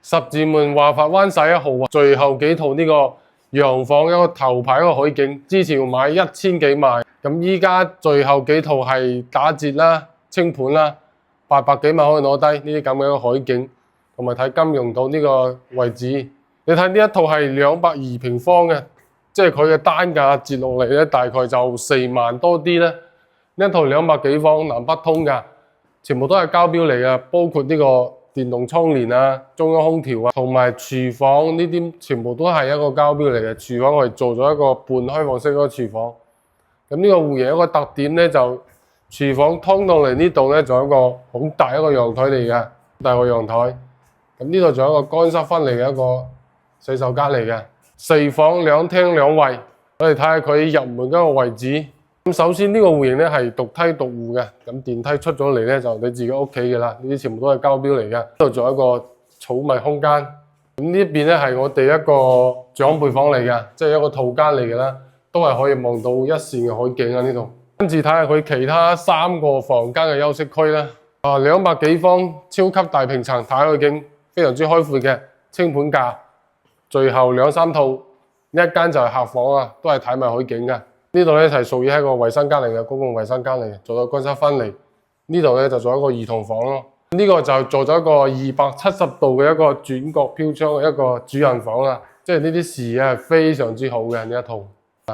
十字門華發灣世一號啊，最後幾套呢個洋房一個頭排一個海景，之前買1000幾萬，咁依家最後幾套係打折啦、清盤啦，800幾萬可以攞低呢啲咁嘅一個海景，同埋睇金融島呢個位置。你睇呢一套係220平方嘅，即係佢嘅單價折落嚟咧，大概就4萬多啲咧。呢一套200幾方南北通㗎，全部都係交標嚟㗎，包括呢個電動窗簾啊、中央空調啊，同埋廚房呢啲全部都係一個交標嚟嘅。廚房我哋做咗一個半開放式嗰個廚房。咁呢個戶型一個特點咧，就廚房通到嚟呢度咧，仲有一個好大一個陽台嚟嘅，大個陽台。咁呢度仲有一個乾濕分離嘅一個洗手間嚟嘅，4房2廳2衛。我哋睇下佢入門嗰個位置。咁首先呢個戶型咧係獨梯獨戶嘅，咁電梯出咗嚟咧就你自己屋企嘅啦，呢啲全部都係交標嚟嘅。呢度仲有一個儲物空間，咁呢邊咧係我哋一個長輩房嚟嘅，即係一個套間嚟嘅啦，都係可以望到一線嘅海景啊呢度。跟住睇下佢其他3個房間嘅休息區啦，200幾方超級大平層睇海景，非常之開闊嘅，清盤價，最後2、3套，一間就係客房啊，都係睇埋海景嘅。呢度咧係屬於係一個衞生間嚟嘅，公共衞生間嚟嘅，做咗乾濕分離。呢度咧就做一個兒童房咯。呢個就做咗一個270度嘅一個轉角飄窗嘅一個主人房啦。即係呢啲視野係非常之好嘅呢一套。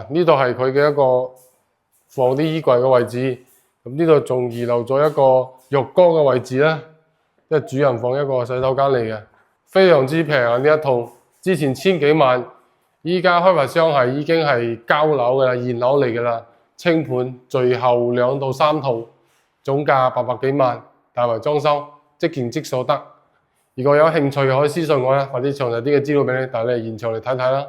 呢度係佢嘅一個放啲衣櫃嘅位置。咁呢度仲遺留咗一個浴缸嘅位置啦，即係主人房一個洗手間嚟嘅，非常之平啊呢一套。之前1000幾萬。依家開發商係已經係交樓嘅啦，現樓嚟嘅啦，清盤，最後2到3套，總價800幾萬，大為裝修，即見即所得。如果有興趣可以私信我啦，或者詳細啲嘅資料俾你，帶你嚟現場嚟睇睇啦。